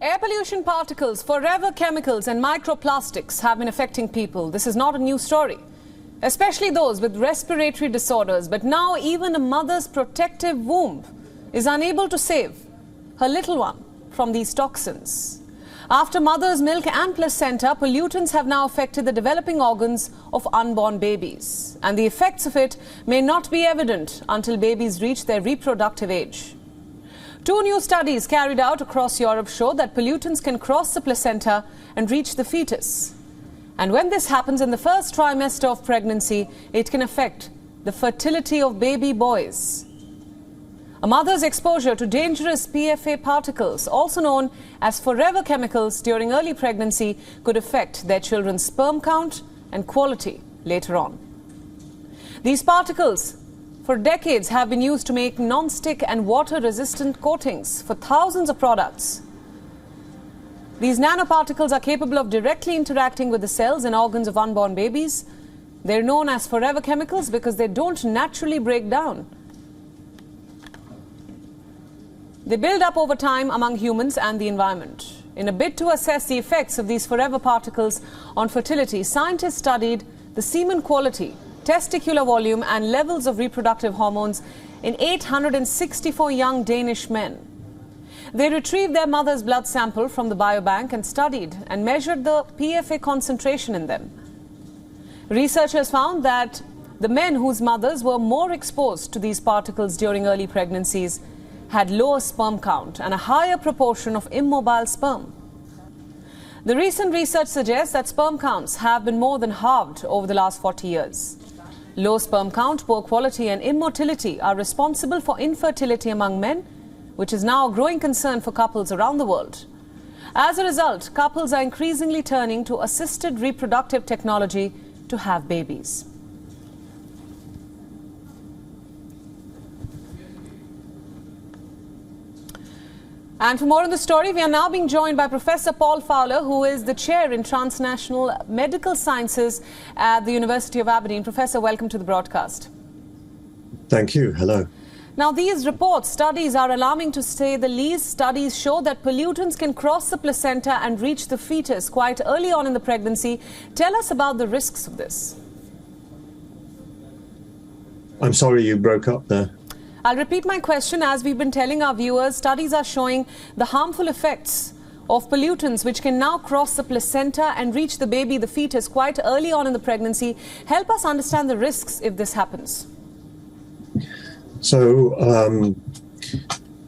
Air pollution particles, forever chemicals and microplastics have been affecting people. This is not a new story, especially those with respiratory disorders. But now even a mother's protective womb is unable to save her little one from these toxins. After mother's milk and placenta, pollutants have now affected the developing organs of unborn babies. And the effects of it may not be evident until babies reach their reproductive age. Two new studies carried out across Europe show that pollutants can cross the placenta and reach the fetus. And when this happens in the first trimester of pregnancy, it can affect the fertility of baby boys. A mother's exposure to dangerous PFA particles, also known as forever chemicals, during early pregnancy could affect their children's sperm count and quality later on. These particles for decades have been used to make non-stick and water-resistant coatings for thousands of products. These nanoparticles are capable of directly interacting with the cells and organs of unborn babies. They're known as forever chemicals because they don't naturally break down. They build up over time among humans and the environment. In a bid to assess the effects of these forever particles on fertility, scientists studied the semen quality, testicular volume and levels of reproductive hormones in 864 young Danish men. They retrieved their mother's blood sample from the biobank and studied and measured the PFA concentration in them. Researchers found that the men whose mothers were more exposed to these particles during early pregnancies had lower sperm count and a higher proportion of immobile sperm. The recent research suggests that sperm counts have been more than halved over the last 40 years. Low sperm count, poor quality and immotility are responsible for infertility among men, which is now a growing concern for couples around the world. As a result, couples are increasingly turning to assisted reproductive technology to have babies. And for more on the story, we are now being joined by Professor Paul Fowler, who is the chair in Transnational Medical Sciences at the University of Aberdeen. Professor, welcome to the broadcast. Thank you. Hello. Now, these studies are alarming to say the least. Studies show that pollutants can cross the placenta and reach the fetus quite early on in the pregnancy. Tell us about the risks of this. I'm sorry, you broke up there. I'll repeat my question. As we've been telling our viewers, studies are showing the harmful effects of pollutants which can now cross the placenta and reach the baby, the fetus, quite early on in the pregnancy. Help us understand the risks if this happens. So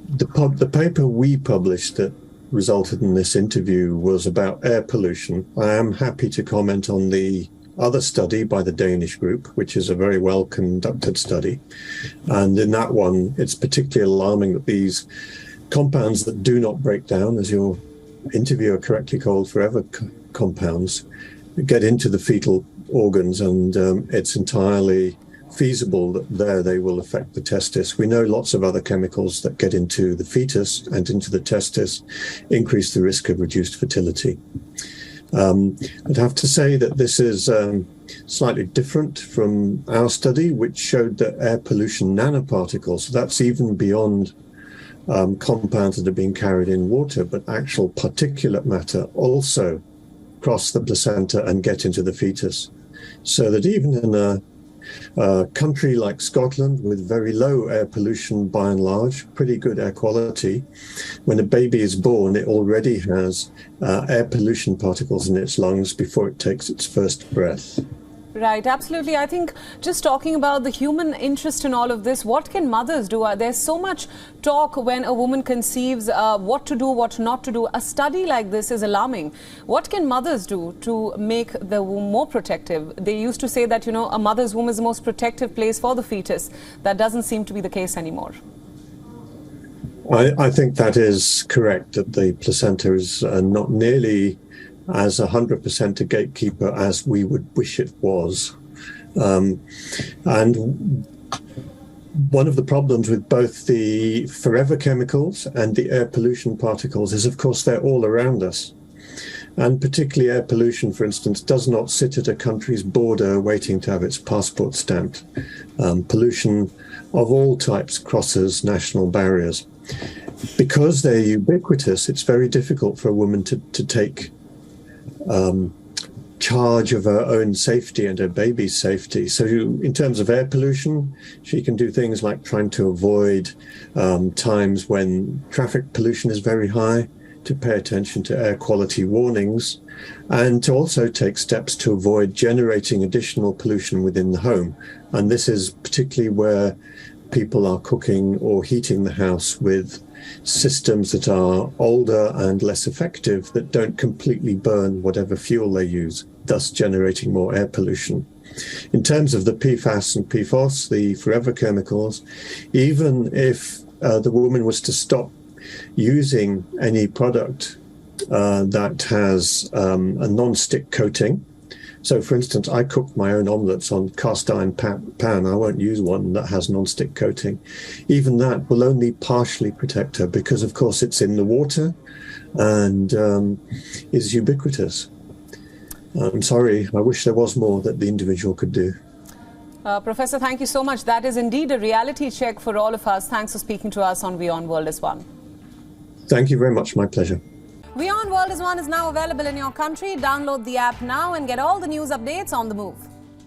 the paper we published that resulted in this interview was about air pollution. I am happy to comment on the other study by the Danish group, which is a very well conducted study. And in that one, it's particularly alarming that these compounds that do not break down, as your interviewer correctly called forever compounds, get into the fetal organs, and it's entirely feasible that there they will affect the testis. We know lots of other chemicals that get into the fetus and into the testis increase the risk of reduced fertility. I'd have to say that this is slightly different from our study, which showed that air pollution nanoparticles, so that's even beyond compounds that are being carried in water, but actual particulate matter also cross the placenta and get into the fetus. So that even in a country like Scotland with very low air pollution by and large, pretty good air quality, when a baby is born, it already has air pollution particles in its lungs before it takes its first breath. Right, absolutely. I think just talking about the human interest in all of this, what can mothers do? There's so much talk when a woman conceives, what to do, what not to do. A study like this is alarming. What can mothers do to make the womb more protective? They used to say that, a mother's womb is the most protective place for the fetus. That doesn't seem to be the case anymore. I think that is correct, that the placenta is not nearly as 100% a gatekeeper as we would wish it was. And one of the problems with both the forever chemicals and the air pollution particles is, of course, they're all around us. And particularly air pollution, for instance, does not sit at a country's border waiting to have its passport stamped. Pollution of all types crosses national barriers. because they're ubiquitous, it's very difficult for a woman to take charge of her own safety and her baby's safety. So in terms of air pollution, she can do things like trying to avoid times when traffic pollution is very high, to pay attention to air quality warnings, and to also take steps to avoid generating additional pollution within the home. And this is particularly where people are cooking or heating the house with systems that are older and less effective, that don't completely burn whatever fuel they use, thus generating more air pollution. In terms of the PFAS and PFOS, the forever chemicals, even if the woman was to stop using any product that has a non-stick coating. So, for instance, I cook my own omelettes on cast iron pan. I won't use one that has non-stick coating. Even that will only partially protect her because, of course, it's in the water and is ubiquitous. I'm sorry, I wish there was more that the individual could do. Professor, thank you so much. That is indeed a reality check for all of us. Thanks for speaking to us on WION World is One. Thank you very much. My pleasure. WION World is One is now available in your country. Download the app now and get all the news updates on the move.